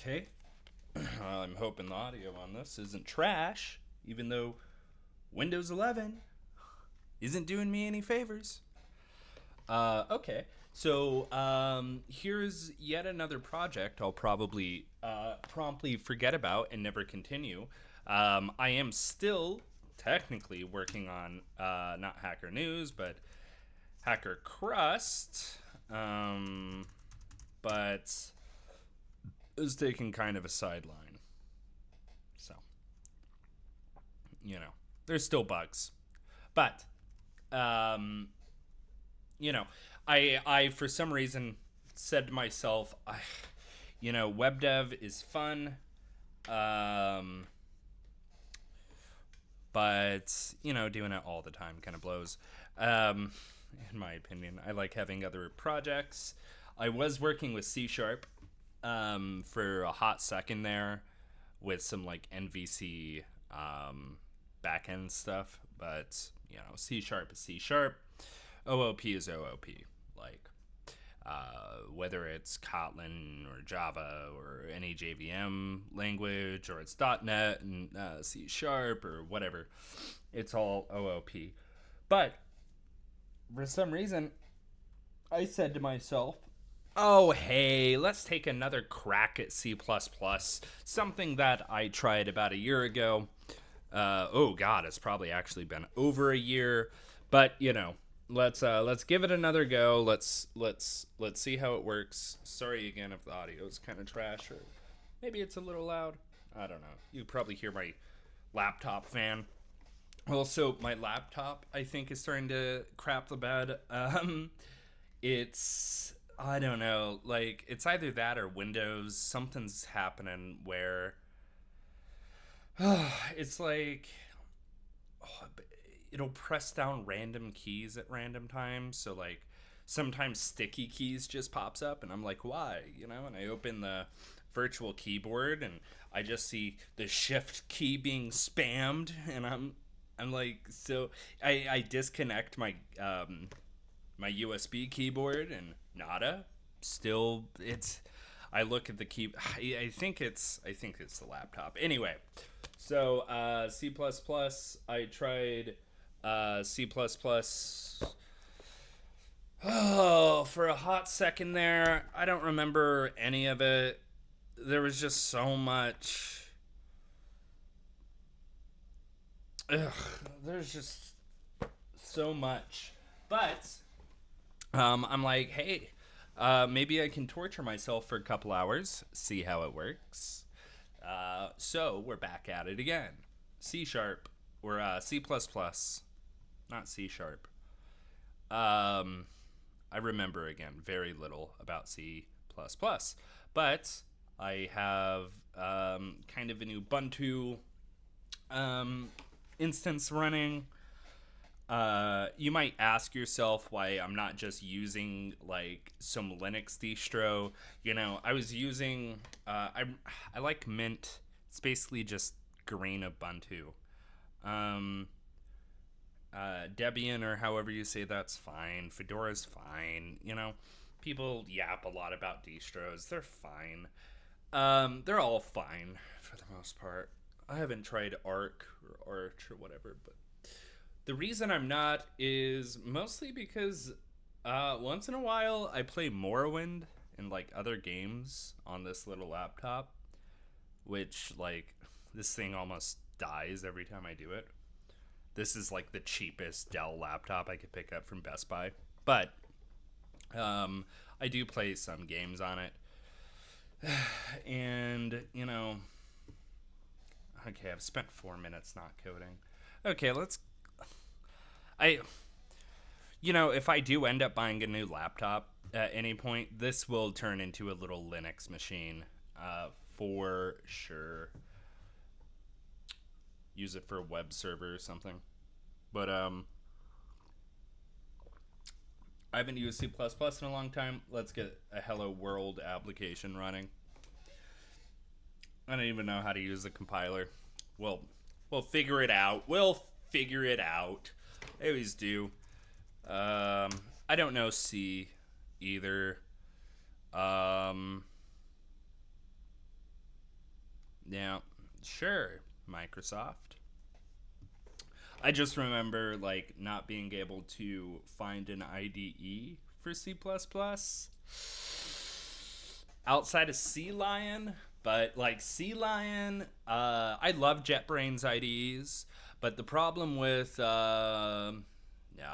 Okay. I'm hoping the audio on this isn't trash, even though Windows 11 isn't doing me any favors. Okay. So, here's yet another project I'll probably promptly forget about and never continue. I am still technically working on not Hacker News, but Hacker Crust. But is taking kind of a sideline. So, you know, there's still bugs. But, um, you know, I for some reason said to myself, web dev is fun. Um, but, doing it all the time kind of blows. Um, in my opinion, I like having other projects. I was working with C Sharp for a hot second there with some like NVC backend stuff, but C Sharp is C Sharp, OOP is OOP. Like whether it's Kotlin or Java or any JVM language, or it's .NET and C Sharp or whatever, it's all OOP. But for some reason, I said to myself, oh, hey, let's take another crack at C++. Something that I tried about a year ago. Oh God, it's probably actually been over a year. But let's give it another go. Let's see how it works. Sorry again if the audio is kind of trash, or maybe it's a little loud. I don't know. You probably hear my laptop fan. Well, so my laptop, I think, is starting to crap the bed. It's, I don't know, like, it's either that or Windows. Something's happening where it's like it'll press down random keys at random times. So, like, sometimes sticky keys just pops up, and I'm like, why? And I open the virtual keyboard, and I just see the shift key being spammed, and I'm like, so I disconnect my USB keyboard, and nada. Still, it's. I look at the key. I think it's the laptop. Anyway, so C++. I tried C++. Oh, for a hot second there, I don't remember any of it. There was just so much. Ugh, there's just so much. But I'm like, hey, maybe I can torture myself for a couple hours, see how it works. So we're back at it again. C sharp or C++, not C sharp. I remember again very little about C++, but I have kind of an Ubuntu instance running. You might ask yourself why I'm not just using like some Linux distro. I was using I like Mint. It's basically just green Ubuntu. Um, Debian, or however you say that's fine. Fedora's fine. People yap a lot about distros. They're fine. They're all fine for the most part. I haven't tried Arc or Arch or whatever, but the reason I'm not is mostly because once in a while I play Morrowind and like other games on this little laptop, which like this thing almost dies every time I do it. This is like the cheapest Dell laptop I could pick up from Best Buy, but I do play some games on it, and okay, I've spent 4 minutes not coding. Okay, I if I do end up buying a new laptop at any point, this will turn into a little Linux machine, for sure. Use it for a web server or something. But I haven't used C++ in a long time. Let's get a Hello World application running. I don't even know how to use the compiler. Well, we'll figure it out. I always do. I don't know C either. Um, Yeah, sure, Microsoft. I just remember like not being able to find an IDE for C++ outside of Sea Lion, but like Sea Lion, I love JetBrains IDEs, but the problem with yeah,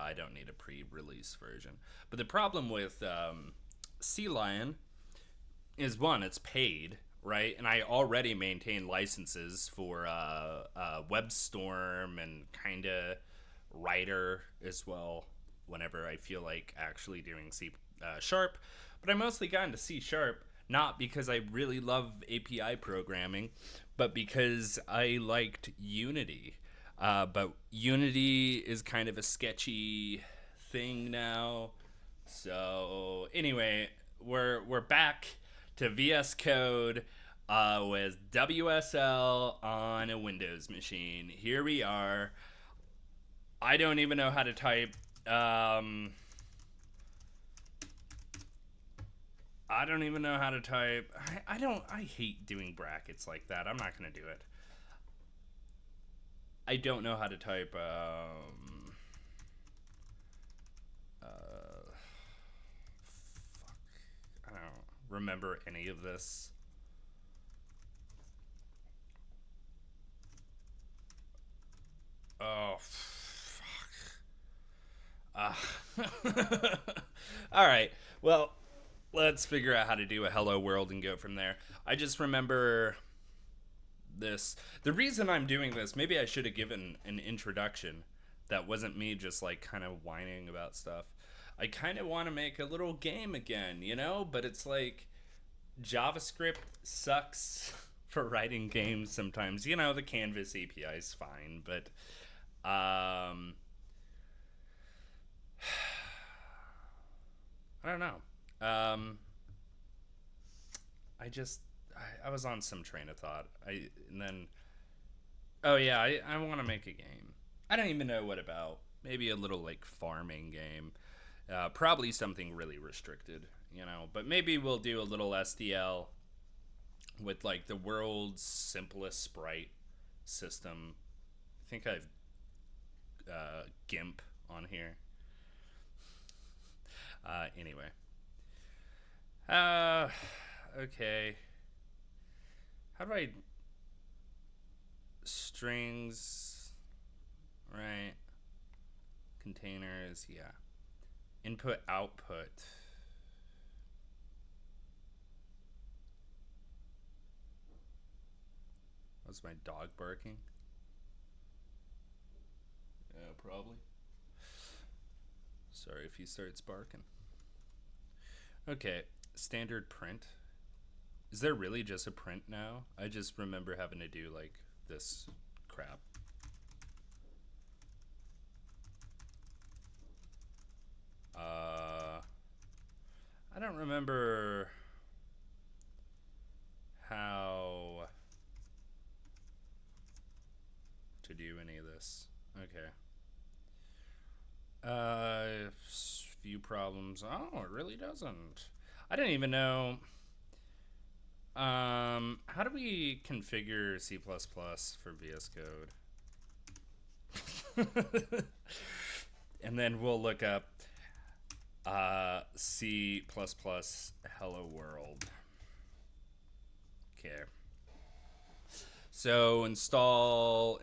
I don't need a pre-release version. But the problem with Sea Lion is one, it's paid, right? And I already maintain licenses for WebStorm and kind of Writer as well. Whenever I feel like actually doing C sharp, but I mostly got into C sharp not because I really love API programming, but because I liked Unity. But Unity is kind of a sketchy thing now. So anyway, we're back to VS Code with WSL on a Windows machine. Here we are. I don't even know how to type. I don't even know how to type. I don't. I hate doing brackets like that. I'm not gonna do it. I don't know how to type. I don't remember any of this. Oh, fuck. All right. Well, let's figure out how to do a hello world and go from there. I just remember this. The reason I'm doing this, maybe I should have given an introduction that wasn't me just like kind of whining about stuff. I kind of want to make a little game again, you know? But it's like JavaScript sucks for writing games sometimes. You know, the Canvas API is fine, but I don't know. I just I was on some train of thought. And then oh yeah, I want to make a game. I don't even know what about. Maybe a little like farming game. Probably something really restricted, you know. But maybe we'll do a little SDL with like the world's simplest sprite system. I think I've GIMP on here. Anyway. Uh, okay. How do I strings? Right. Containers. Yeah. Input output. Was my dog barking? Yeah, probably. Sorry if he starts barking. Okay, standard print. Is there really just a print now? I just remember having to do like this crap. I don't remember how to do any of this. Okay. Few problems. Oh, it really doesn't. I didn't even know. How do we configure C++ for VS Code? And then we'll look up C++ Hello World. Okay. So install.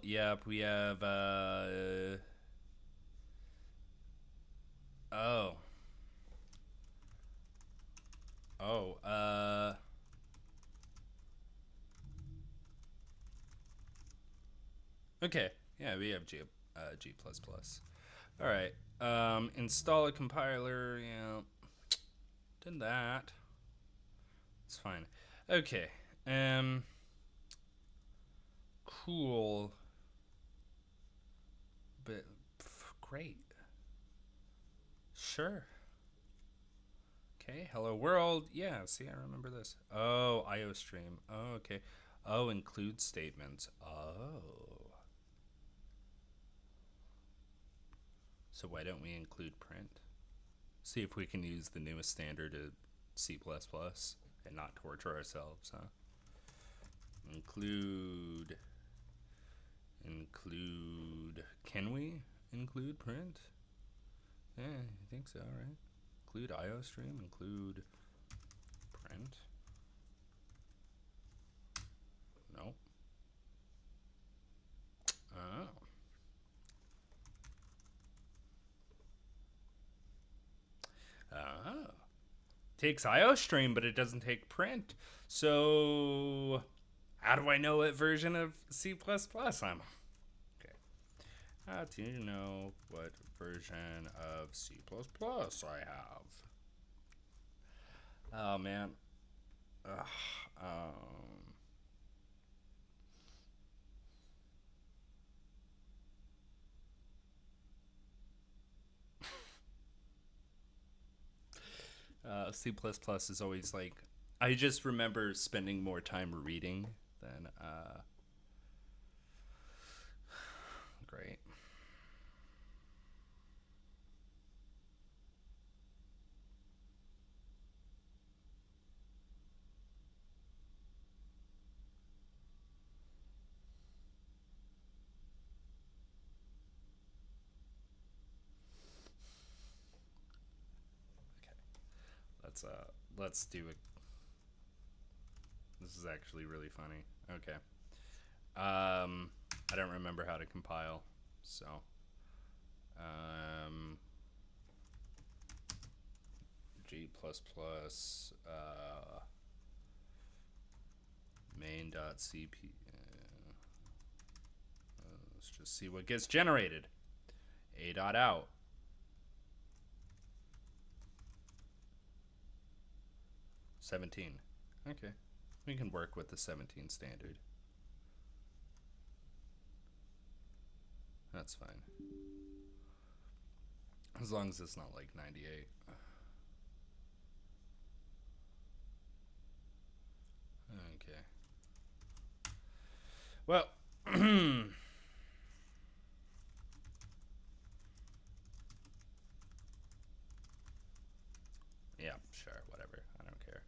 Yep, we have oh. Oh, okay. Yeah, we have G++. All right. Install a compiler. Yeah. Did that. It's fine. Okay. Cool. But great. Sure. Okay. Hello world. Yeah. See, I remember this. Oh, IOStream. Oh, okay. Oh, include statements. Oh. So why don't we include print? See if we can use the newest standard of C++ and not torture ourselves, huh? Include. Can we include print? Yeah, I think so, right? Include IO stream, include print. No. Oh. Oh. Takes IO stream, but it doesn't take print. So, how do I know what version of C++ I'm? Okay. How do you know what version of C++ I have? Oh man. Ugh. C++ is always like, I just remember spending more time reading than great. Let's do it. This is actually really funny. Okay. I don't remember how to compile, so G++ main.cp. Let's just see what gets generated. A.out. 17. Okay. We can work with the 17 standard. That's fine. As long as it's not like 98. Okay. Well, yeah, sure, whatever. I don't care.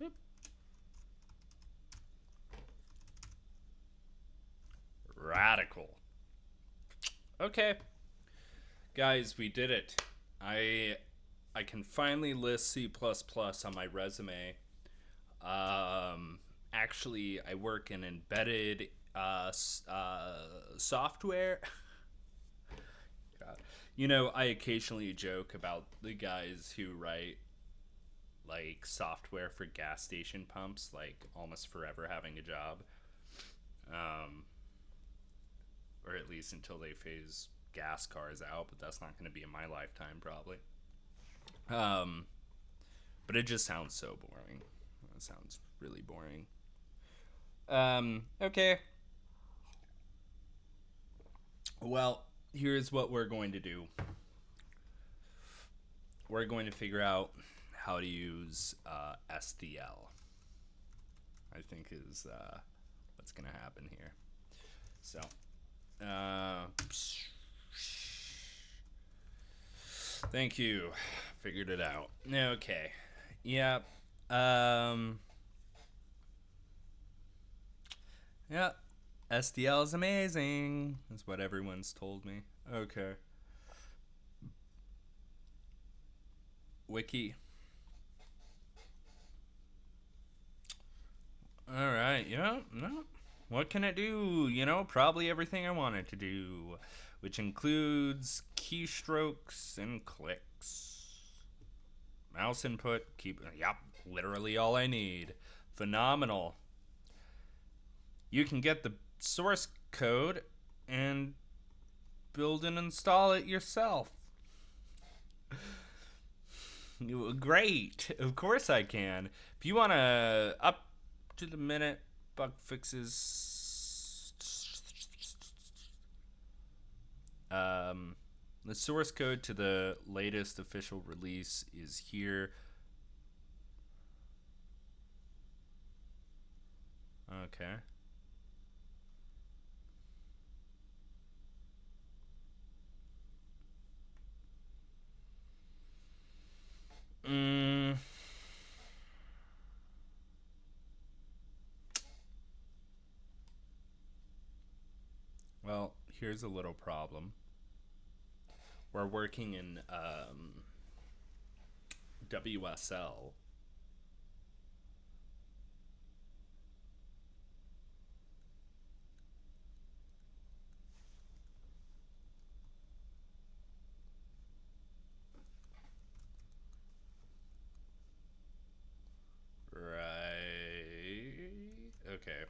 Boop. Radical. Okay. Guys, we did it. I can finally list C++ on my resume. Actually, I work in embedded software. God. You know, I occasionally joke about the guys who write like software for gas station pumps, like almost forever having a job, or at least until they phase gas cars out. But that's not going to be in my lifetime, probably. But it just sounds so boring. It sounds really boring. Okay. Well, here's what we're going to do. We're going to figure out how to use SDL. I think is what's going to happen here. So, thank you. Figured it out. Okay. Yeah. Yeah. SDL is amazing, is what everyone's told me. Okay. Wiki. Alright, yeah, no. What can it do? You know, probably everything I want it to do, which includes keystrokes and clicks. Mouse input, yep, literally all I need. Phenomenal. You can get the source code and build and install it yourself. Great. Of course I can. If you want to up to the minute bug fixes, the source code to the latest official release is here. Okay. here's a little problem. We're working in WSL. Right. Okay.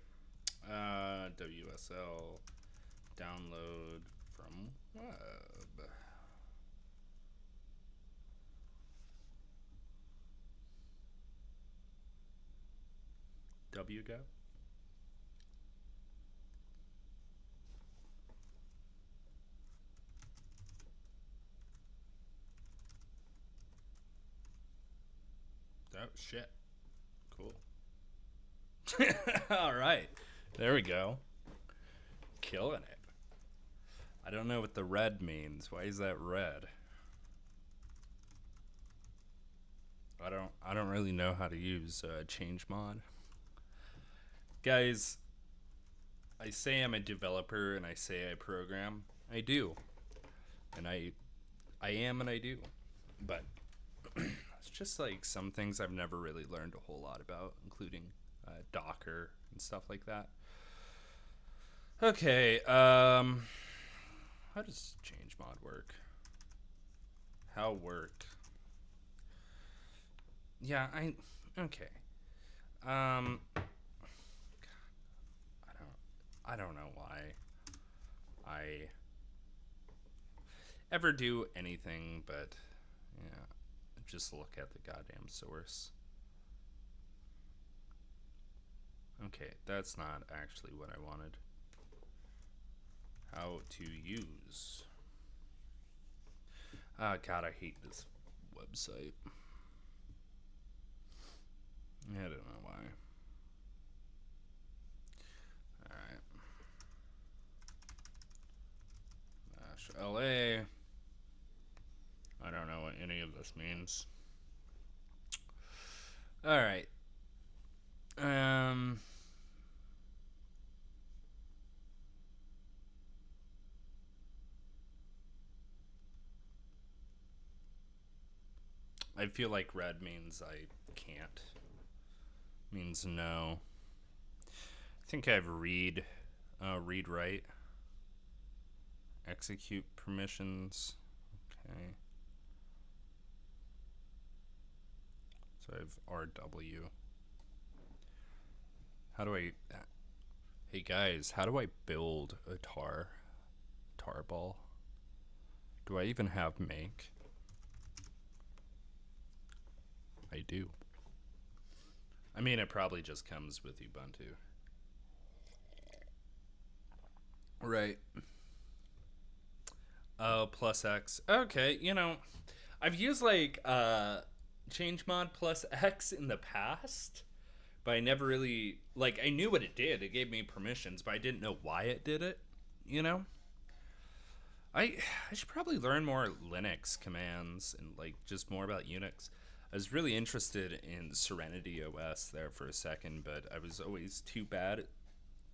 WSL download from web. WGO. Oh shit. Cool. All right. There we go. Killing it. I don't know what the red means. Why is that red? I don't really know how to use change mod. Guys, I say I'm a developer and I say I program. I do. And I am and I do. But it's just like some things I've never really learned a whole lot about, including Docker and stuff like that. Okay, how does change mod work? How work? Yeah, okay. I don't know why I ever do anything but just look at the goddamn source. Okay, that's not actually what I wanted. How to use. Oh god, I hate this website. I don't know why. Alright. LA. I don't know what any of this means. Alright. I feel like red means I can't. Means no. I think I have read write. Execute permissions. Okay. So I have RW. How do I... Hey guys, how do I build a tarball? Do I even have make? I do. I mean, it probably just comes with Ubuntu. Right. Oh, plus X. Okay, I've used like change mod plus X in the past, but I never really I knew what it did. It gave me permissions, but I didn't know why it did it. I should probably learn more Linux commands and just more about Unix. I was really interested in Serenity OS there for a second, but I was always too bad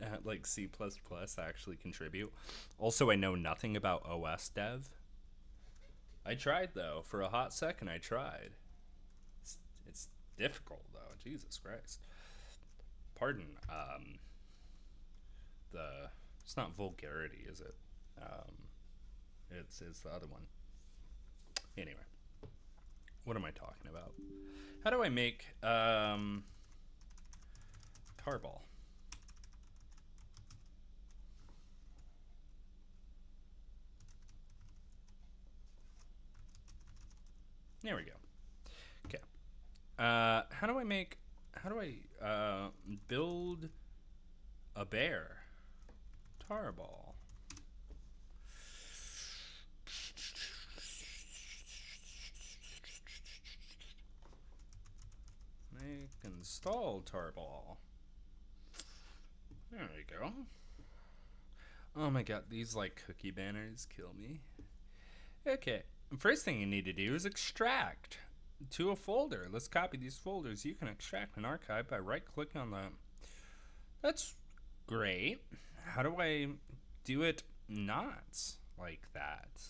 at C++ to actually contribute. Also, I know nothing about OS dev. I tried though. For a hot second, I tried. It's difficult though. Jesus Christ. Pardon. It's not vulgarity, is it? It's the other one. Anyway, what am I talking about? How do I make tarball? There we go. Okay. How do I build a bear? Tarball. Make install tarball. There we go. Oh my god, these cookie banners kill me. Okay, first thing you need to do is extract to a folder. Let's copy these folders. You can extract an archive by right-clicking on them. That's great. How do I do it not like that.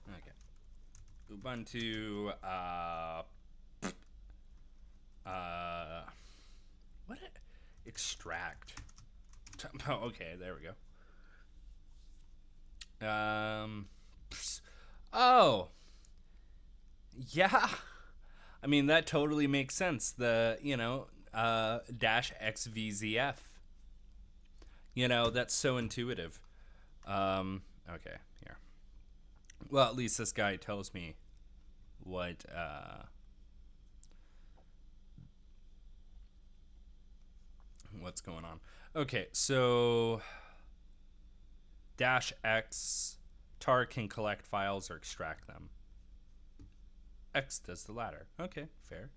Okay. Ubuntu, what? Extract. Oh, okay, there we go. Oh, yeah. I mean, that totally makes sense. Dash XVZF. That's so intuitive. Okay, here. Well, at least this guy tells me what, what's going on. Okay, so dash X, tar can collect files or extract them. X does the latter. Okay, fair.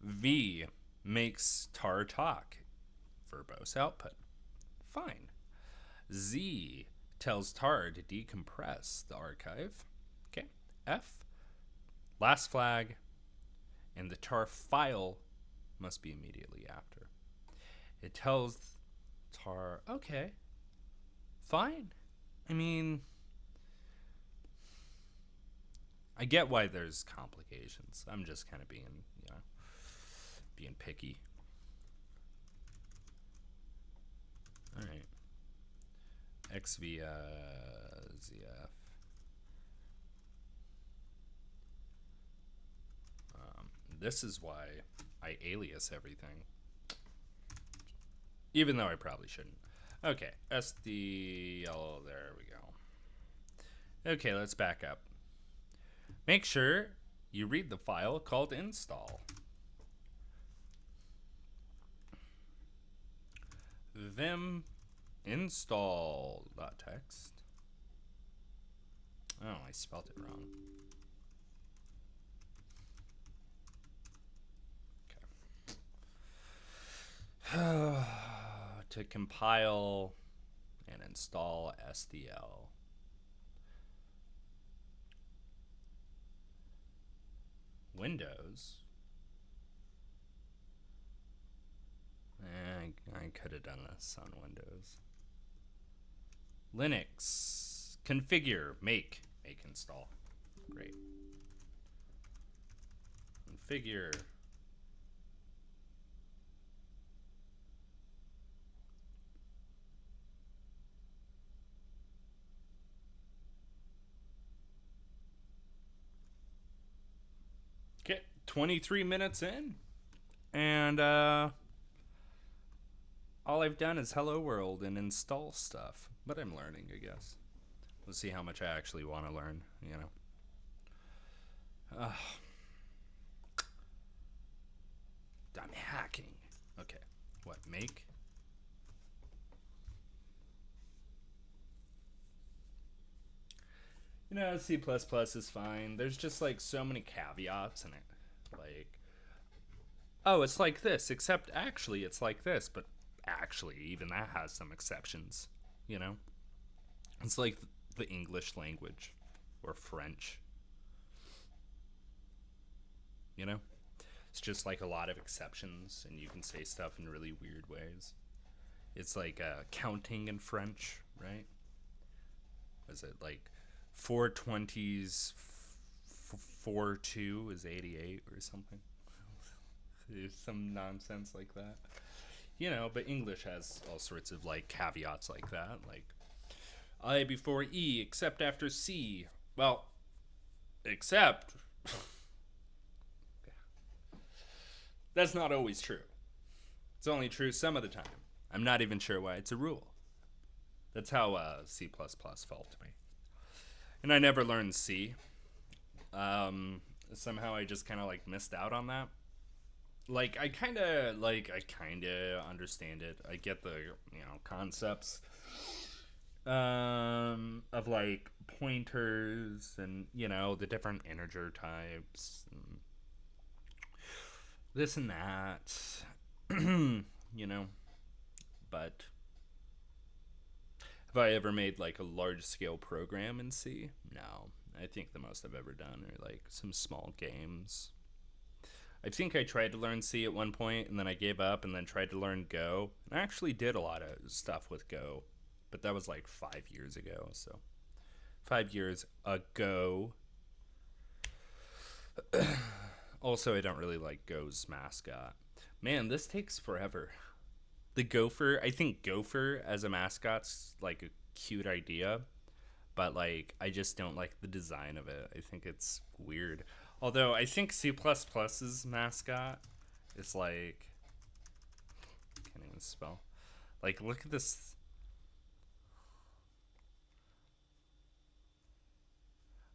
V makes tar talk. Verbose output. Fine. Z tells tar to decompress the archive. Okay. F, last flag, and the tar file must be immediately after. It tells tar, okay, fine. I mean, I get why there's complications. I'm just kind of being picky. All right. XVZF. This is why I alias everything. Even though I probably shouldn't. Okay, SDL, there we go. Okay, let's back up. Make sure you read the file called install. Vim install.txt. Oh, I spelled it wrong. Okay. To compile and install SDL. Windows. I could have done this on Windows. Linux. Configure. Make install. Great. Configure. Okay, 23 minutes in. And all I've done is hello world and install stuff. But I'm learning, I guess. Let's see how much I actually want to learn, I'm hacking. Okay. What? Make? C++ is fine. There's just like so many caveats in it. Like, oh, it's like this, except actually it's like this, but actually even that has some exceptions, It's like the English language or French. It's just like a lot of exceptions and you can say stuff in really weird ways. It's like counting in French, right? Is it like 420s 4-2 is 88 or something? There's some nonsense like that. But English has all sorts of like caveats like that, like I before E except after C. Well, except that's not always true. It's only true some of the time. I'm not even sure why it's a rule. That's how C++ felt to me. And I never learned C. Somehow I just kind of like missed out on that. Like I kind of understand it. I get the concepts of like pointers and the different integer types and this and that. But have I ever made like a large scale program in C? No. I think the most I've ever done are like some small games. I think I tried to learn C at one point and then I gave up and then tried to learn Go. And I actually did a lot of stuff with Go. but that was like 5 years ago. So 5 years ago. Also, I don't really like Go's mascot. Man, this takes forever. The gopher, I think gopher as a mascot's like a cute idea, but like I just don't like the design of it. I think it's weird. Although I think C++'s mascot is like, can't even spell. Like, look at this.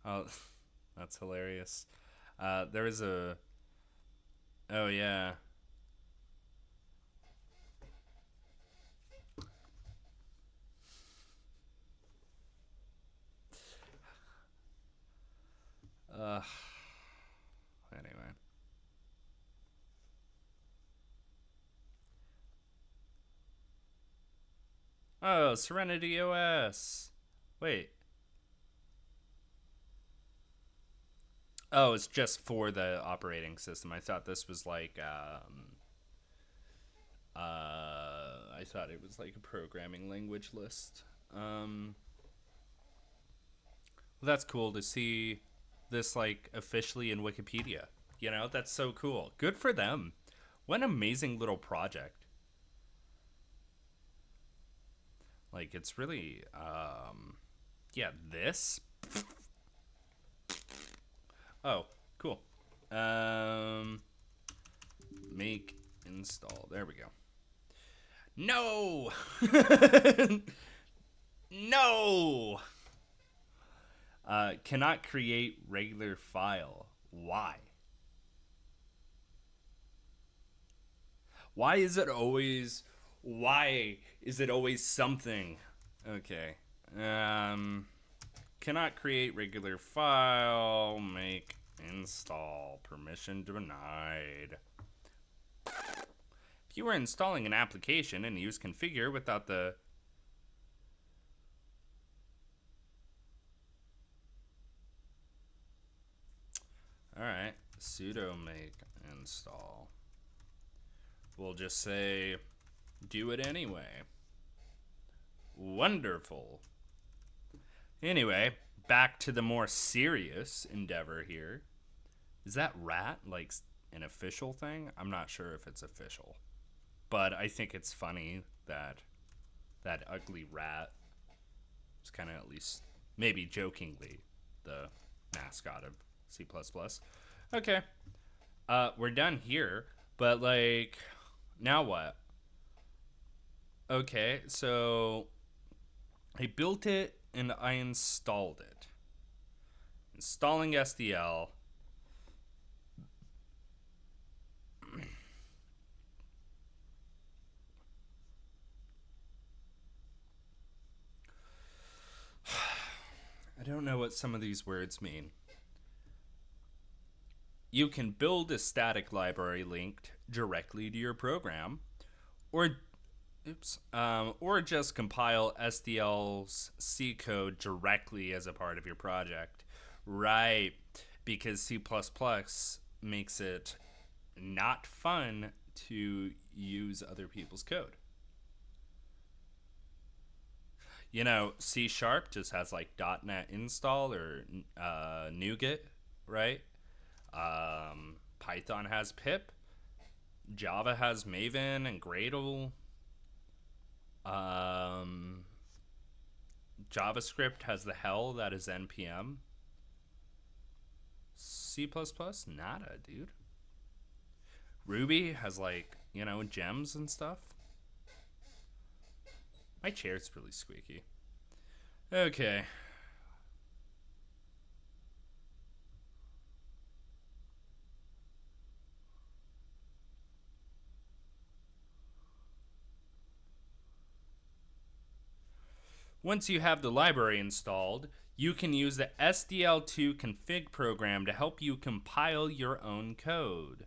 Oh, that's hilarious. There was a. Oh yeah. Uh. Anyway. Oh, Serenity OS. Wait. Oh, it's just for the operating system. I thought this was like I thought it was like a programming language list. Well, that's cool to see this like officially in Wikipedia. You know, that's so cool. Good for them. What an amazing little project. Like it's really yeah, this. Oh, cool. Um make install. There we go. No. No. Cannot create regular file. Why? Why is it always? Why is it always something? Okay. Cannot create regular file. Make install. Permission denied. If you were installing an application and use configure without the Alright, sudo make install. We'll just say, do it anyway. Wonderful. Anyway, back to the more serious endeavor here. Is that rat like an official thing? I'm not sure if it's official. But I think it's funny that that ugly rat is kind of, at least maybe jokingly, the mascot of C++. Okay. We're done here, but like, now what? Okay, so I built it and I installed it. Installing SDL. I don't know what some of these words mean. You can build a static library linked directly to your program, or or just compile SDL's C code directly as a part of your project. Right, because C++ makes it not fun to use other people's code. You know, C Sharp just has like .NET install or NuGet, right? Python has pip. Java has Maven and Gradle. JavaScript has the hell that is npm. C++, nada, dude. Ruby has like, you know, gems and stuff. My chair's really squeaky. Okay. Once you have the library installed, you can use the SDL2 config program to help you compile your own code.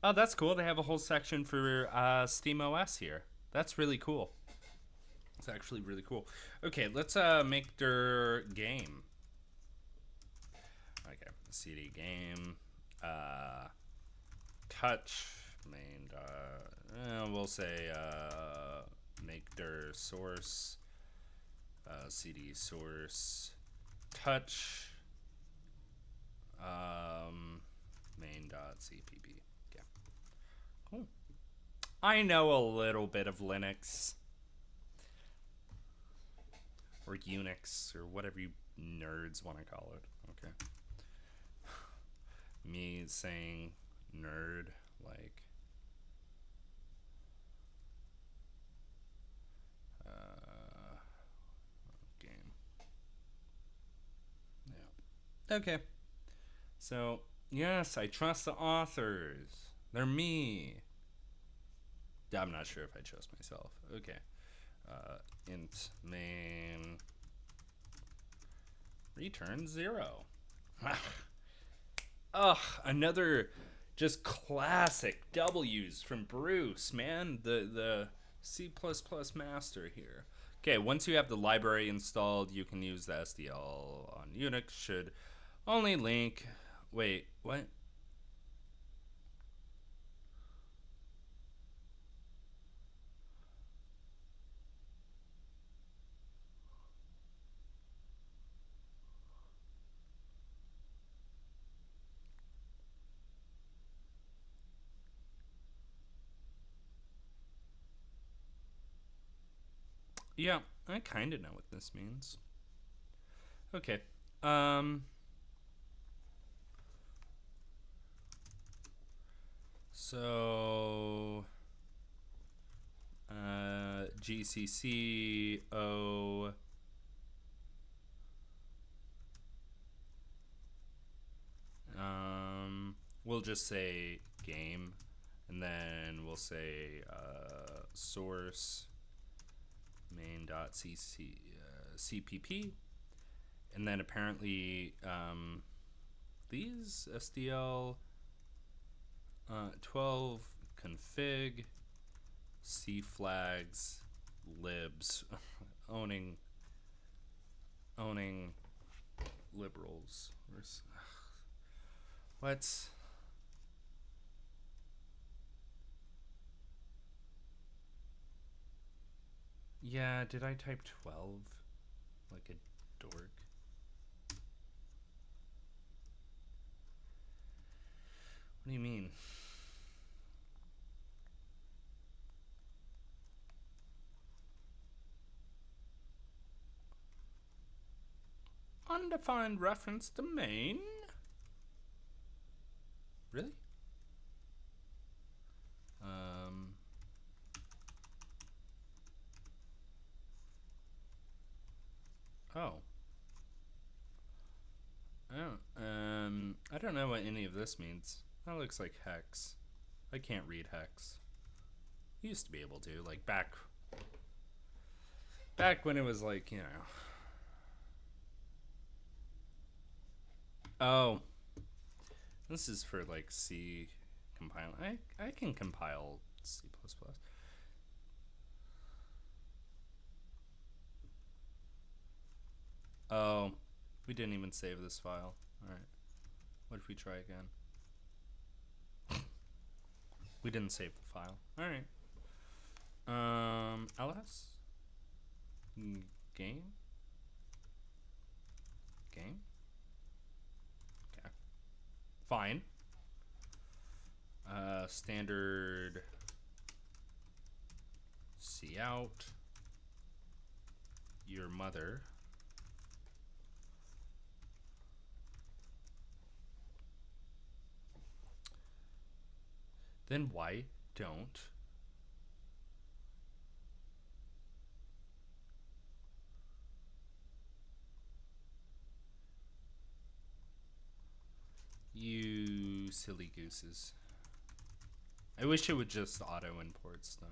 Oh, that's cool. They have a whole section for SteamOS here. That's really cool. It's actually really cool. Okay, let's make their game. Okay, CD game. Touch main we'll say make dir source cd source touch main.cpp. Okay, cool. I know a little bit of Linux or Unix or whatever you nerds want to call it. Okay. Me saying nerd like game. Yeah. Okay. So, yes, I trust the authors. They're me. I'm not sure if I trust myself. Okay. Int main return 0. Ugh, another just classic W's from Bruce, man. The C++ master here. Okay, once you have the library installed, you can use the SDL on Unix. Should only link. Wait, what? Yeah, I kind of know what this means. Okay. So GCC O we'll just say game, and then we'll say source main.cc cpp, and then apparently these SDL 12 config C flags libs owning liberals. What? Yeah, did I type 12 like a dork? What do you mean? Undefined reference domain? Really? Oh. Oh. I don't know what any of this means. That looks like hex. I can't read hex. Used to be able to, like back when it was like, you know. Oh. This is for like C compiling. I can compile C++. Oh, we didn't even save this file. Alright. What if we try again? We didn't save the file. Alright. ls? Game? Game? Okay. Fine. Standard cout. Your mother. Then why don't you silly gooses? I wish it would just auto import stuff.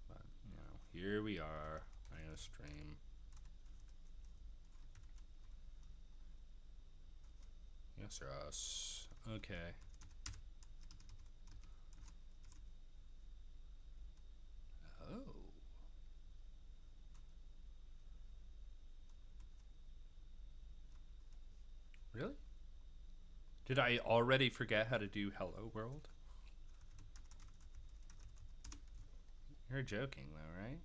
But, you know, here we are. IOStream. Yes, Ross. Okay. Oh. Really? Did I already forget how to do Hello World? You're joking, though, right?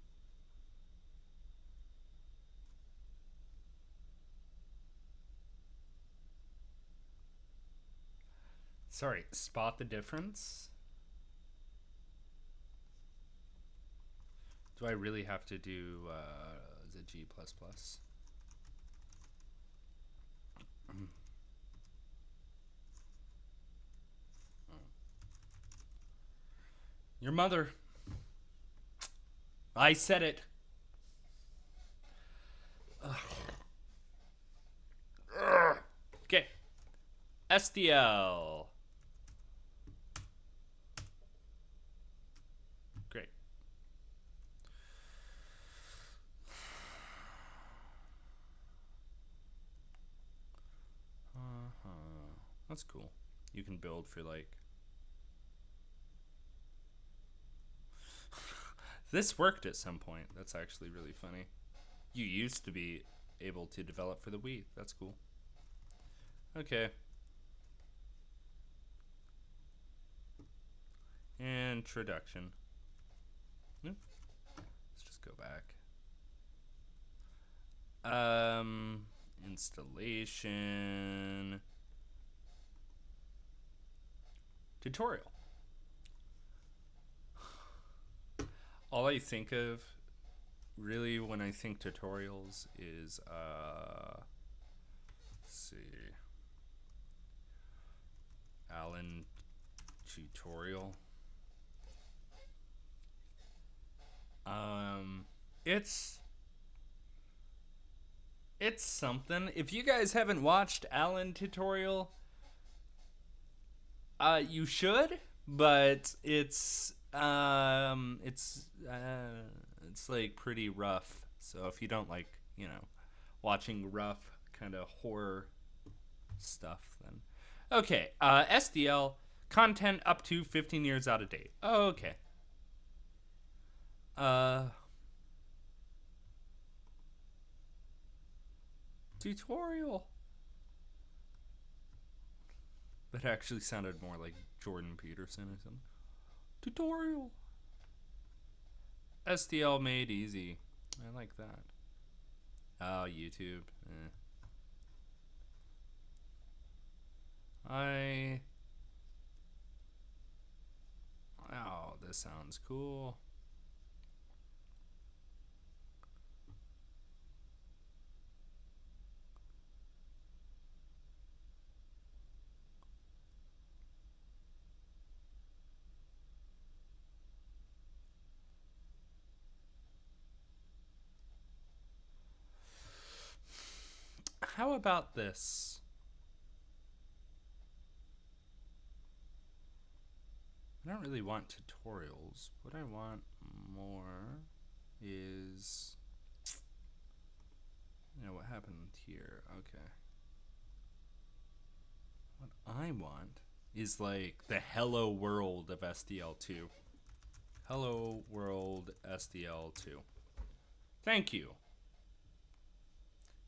Sorry, spot the difference? Do I really have to do the G++? Your mother. I said it. Okay. SDL. Great. Uh-huh. That's cool. You can build for like... This worked at some point. That's actually really funny. You used to be able to develop for the Wii. That's cool. Okay. Introduction. Let's just go back. Installation. Tutorial. All I think of really when I think tutorials is let's see, Alan tutorial. It's something. If you guys haven't watched Alan tutorial, you should, but it's like pretty rough. So if you don't like, watching rough kind of horror stuff, then okay. SDL content up to 15 years out of date. Oh, okay. Tutorial. That actually sounded more like Jordan Peterson or something. Tutorial. SDL made easy. I like that. Oh, YouTube. Oh, this sounds cool. How about this? I don't really want tutorials. What I want more is... what happened here? Okay. What I want is like the hello world of SDL2. Hello world SDL2. Thank you.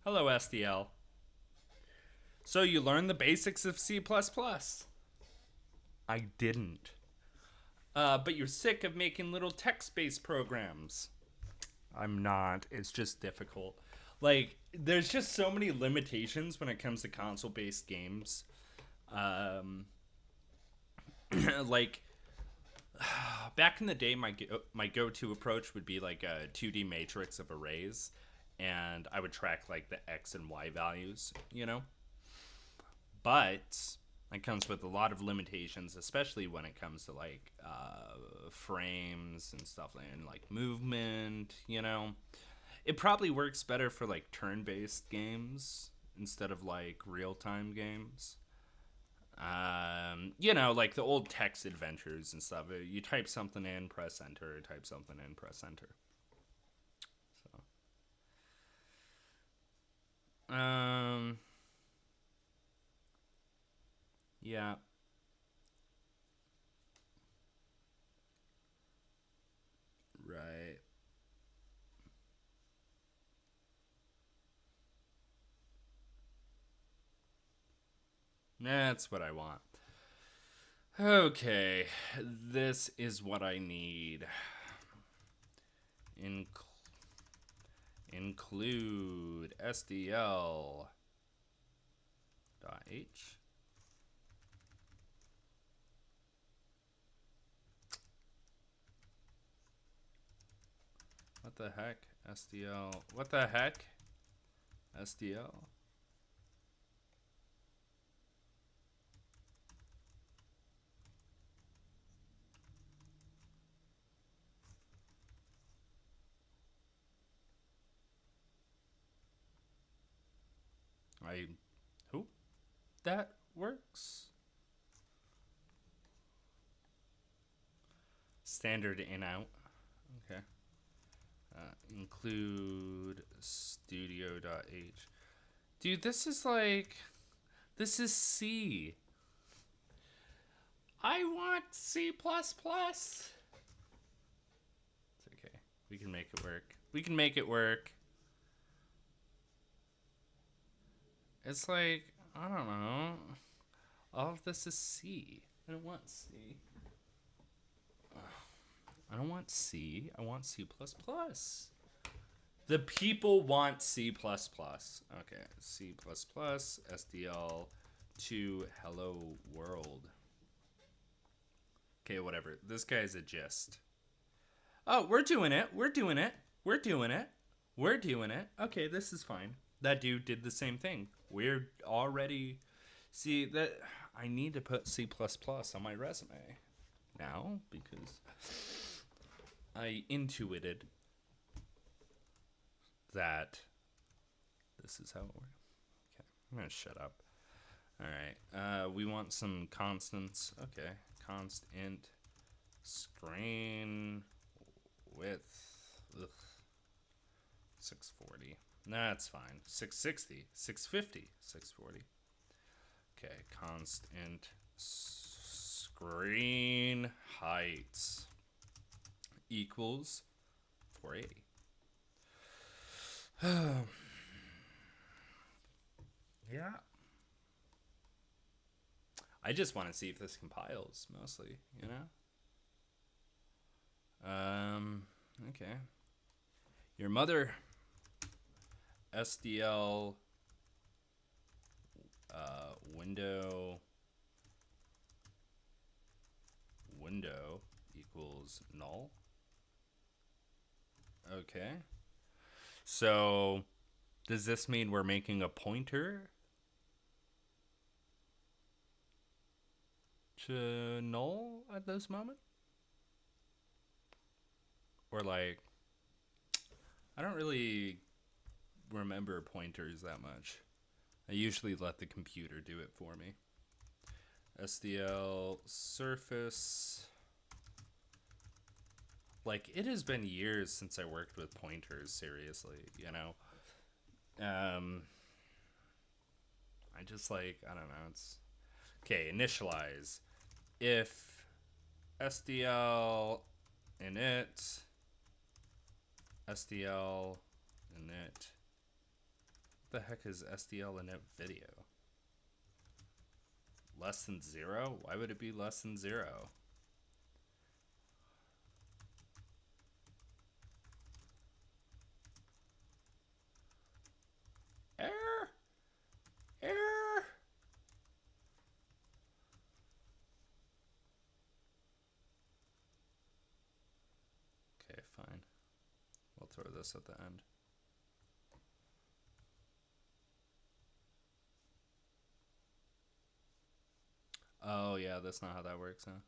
Hello, SDL. So you learned the basics of C++. I didn't. But you're sick of making little text-based programs. I'm not. It's just difficult. Like, there's just so many limitations when it comes to console-based games. Like, back in the day, my go-to approach would be like a 2D matrix of arrays, and I would track like the X and Y values, But it comes with a lot of limitations, especially when it comes to like frames and stuff like movement. It probably works better for like turn-based games instead of like real-time games. Like the old text adventures and stuff. You type something in, press enter. Type something in, press enter. So, yeah. Right. That's what I want. Okay, this is what I need. include SDL dot H. What the heck? SDL. What the heck? SDL. Who? That works. Standard in out. Okay. Include studio.h. Dude, this is like. This is C. I want C++. It's okay. We can make it work. We can make it work. It's like, I don't know. All of this is C. I don't want C. I don't want C. I want C++. The people want C++. Okay, C++, SDL2, hello world. Okay, whatever. This guy's a gist. Oh, we're doing it. We're doing it. We're doing it. We're doing it. Okay, this is fine. That dude did the same thing. We're already... See, that I need to put C++ on my resume now because I intuited that this is how it works. Okay, I'm going to shut up. All right, we want some constants. Okay, const int screen width. Ugh. 640. That's fine. 660, 650, 640. Okay, const int screen height equals 480. Yeah. I just want to see if this compiles, mostly, you know? Okay. Your mother, SDL, window equals null. Okay. So, does this mean we're making a pointer to null at this moment? Or like, I don't really remember pointers that much. I usually let the computer do it for me. SDL surface. Like, it has been years since I worked with pointers, seriously, you know? I just like, I don't know, it's... Okay, initialize. If SDL init, SDL init, what the heck is SDL init video? Less than 0? Why would it be less than 0? Error! Error! Okay, fine. We'll throw this at the end. Oh, yeah, that's not how that works, huh?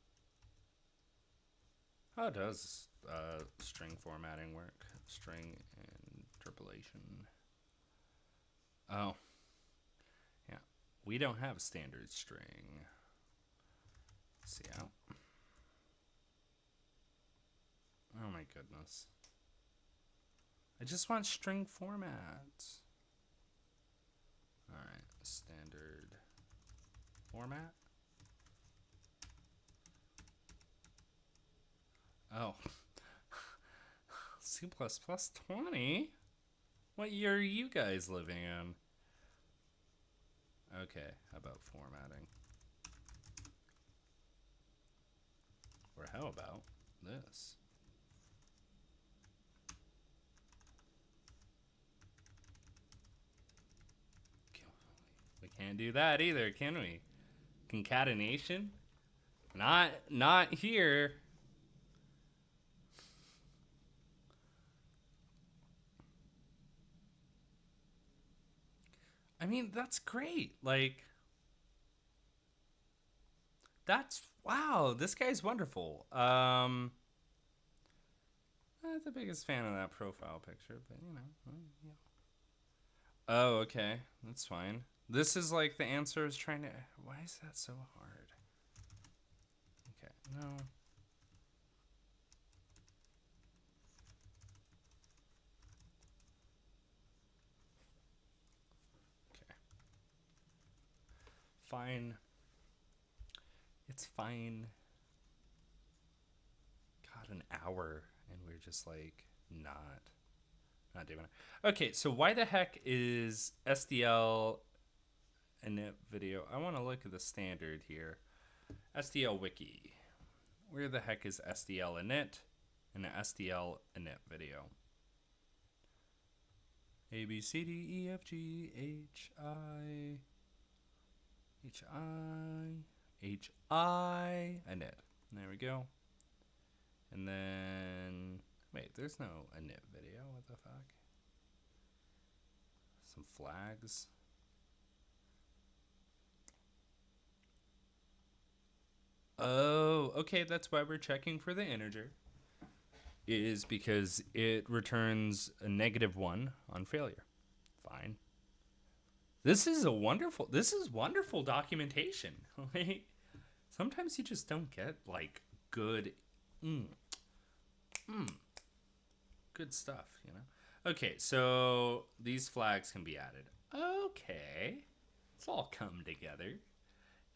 How does string formatting work? String interpolation. Oh. Yeah. We don't have standard string. See out. Oh my goodness. I just want string format. Alright, standard format. Oh. C++ 20? What year are you guys living in? Okay, how about formatting? Or how about this? Can't do that either, can we? Concatenation? Not here. I mean, that's great. Like, that's wow. This guy's wonderful. Not the biggest fan of that profile picture, but you know, yeah. Oh, okay, that's fine. This is like the answer is trying to. Why is that so hard? Okay, no. Okay, fine. It's fine. God, an hour, and we're just like not doing it. Okay, so why the heck is SDL init video? I want to look at the standard here. SDL wiki. Where the heck is SDL init and the SDL init video? A B C D E F G H I init. There we go. And then wait, there's no init video. What the fuck? Some flags. Oh, okay, that's why we're checking for the integer. Is because it returns a -1 on failure. Fine. This is wonderful documentation. Sometimes you just don't get like good good stuff, you know. Okay, so these flags can be added. Okay. It's all come together.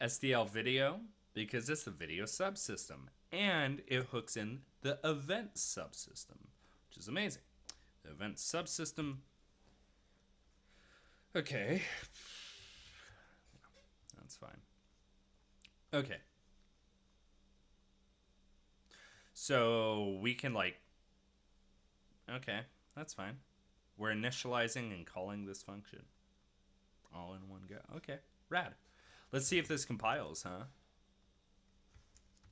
SDL video, because it's the video subsystem, and it hooks in the event subsystem, which is amazing. The event subsystem. Okay. That's fine. Okay. So we can like. Okay, that's fine. We're initializing and calling this function all in one go. Okay, rad. Let's see if this compiles, huh?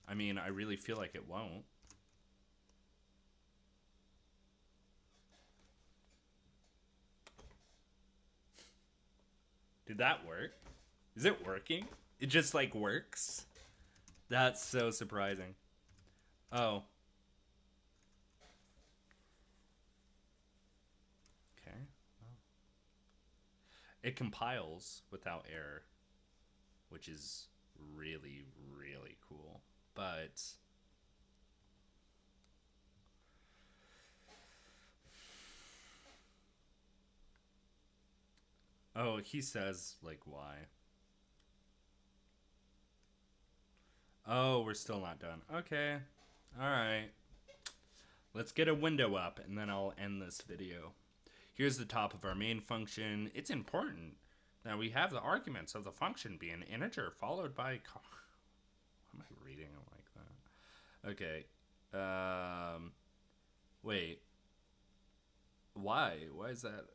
I mean, I really feel like it won't. Did that work? Is it working? It just like works? That's so surprising. Oh. Okay. Oh. It compiles without error, which is really, really cool. But oh, he says like why. Oh, we're still not done. Okay. All right. Let's get a window up and then I'll end this video. Here's the top of our main function. It's important that we have the arguments of the function be an integer followed by... Why am I reading it like that? Okay. Wait. Why? Why is that?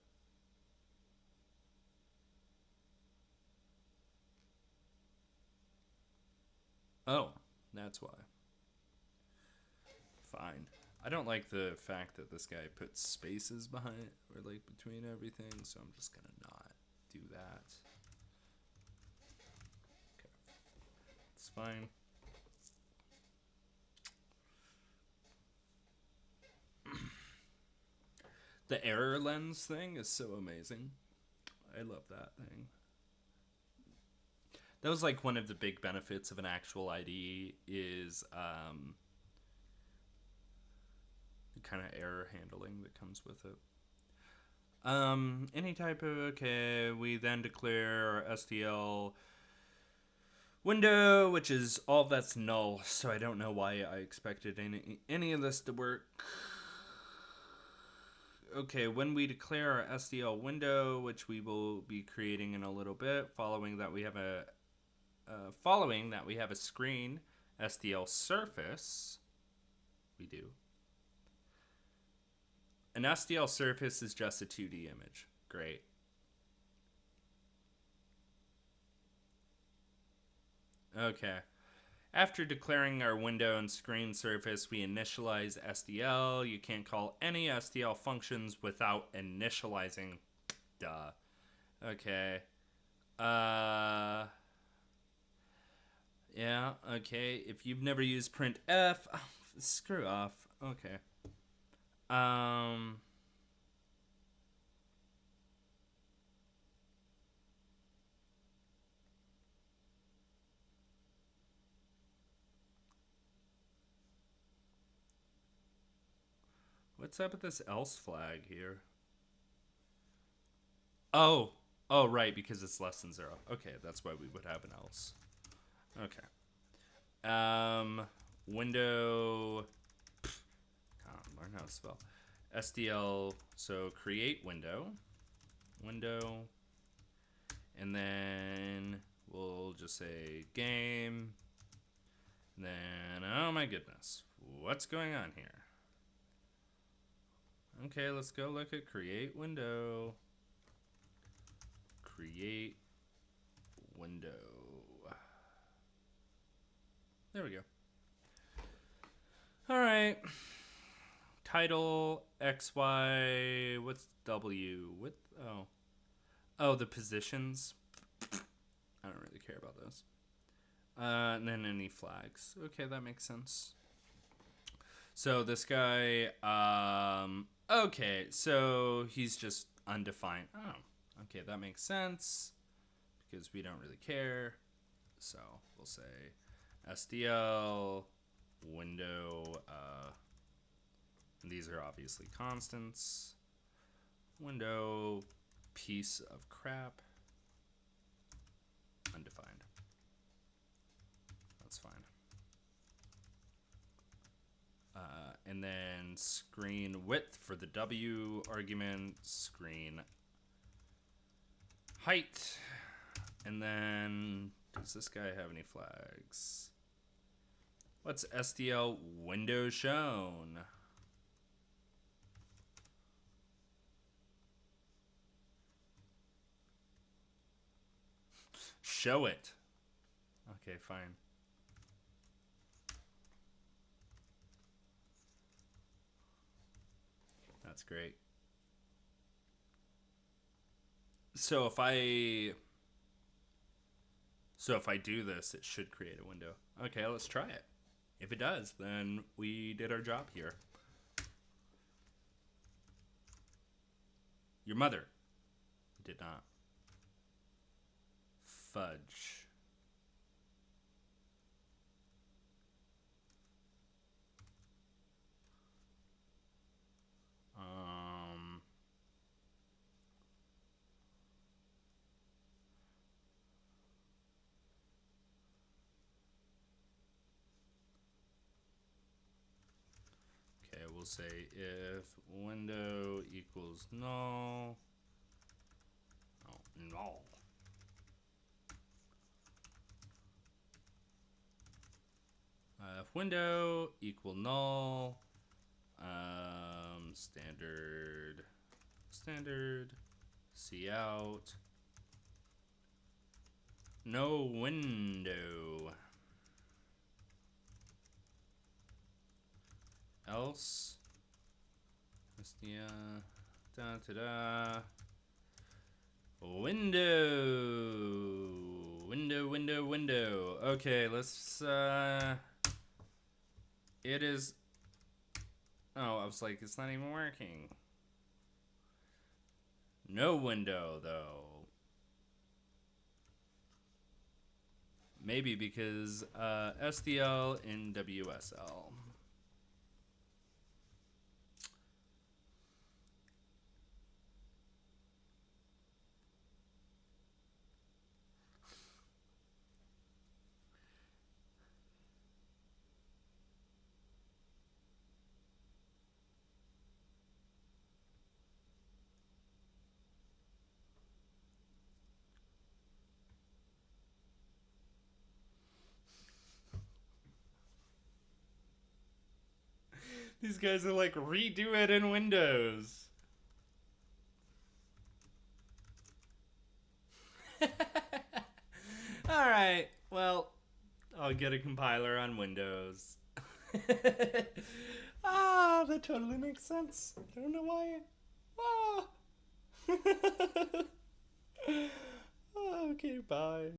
Oh, that's why. Fine. I don't like the fact that this guy puts spaces behind or like between everything, so I'm just gonna not do that. Okay. It's fine. The error lens thing is so amazing. I love that thing. That was like one of the big benefits of an actual ID is kind of error handling that comes with it. Any type of, okay, we then declare our SDL window, which is all that's null, so I don't know why I expected any of this to work. Okay, when we declare our SDL window, which we will be creating in a little bit, following that we have a screen SDL surface, we do. An SDL surface is just a 2D image. Great. Okay. After declaring our window and screen surface, we initialize SDL. You can't call any SDL functions without initializing. Duh. Okay. Uh. Yeah, okay. If you've never used printf, oh, screw off. Okay. Um. What's up with this else flag here? Oh. Oh, right, because it's less than 0. Okay, that's why we would have an else. Okay. Window. Can't learn how to spell. SDL. So create window. Window. And then we'll just say game. And then, oh my goodness. What's going on here? Okay, let's go look at create window. Create window. There we go. All right. Title XY. What's W? What? Oh. Oh, the positions. I don't really care about those. And then any flags. Okay, that makes sense. So this guy, okay, so he's just undefined. Oh, okay, that makes sense because we don't really care. So we'll say SDL window. And these are obviously constants. Window piece of crap. Undefined. That's fine. And then screen width for the W argument, screen height, and then does this guy have any flags? What's SDL window shown? Show it. Okay, fine. That's great. So if I do this, it should create a window. Okay, let's try it. If it does, then we did our job here. Your mother did not. Fudge. Okay, we'll say if window equals null. Oh, null. If window equal null, standard, C out, no window, else, da da da, window. Okay, let's, it is, oh, I was like, it's not even working. No window, though. Maybe because SDL in WSL. These guys are like, redo it in Windows. Alright, well, I'll get a compiler on Windows. That totally makes sense. I don't know why. Ah. Okay, bye.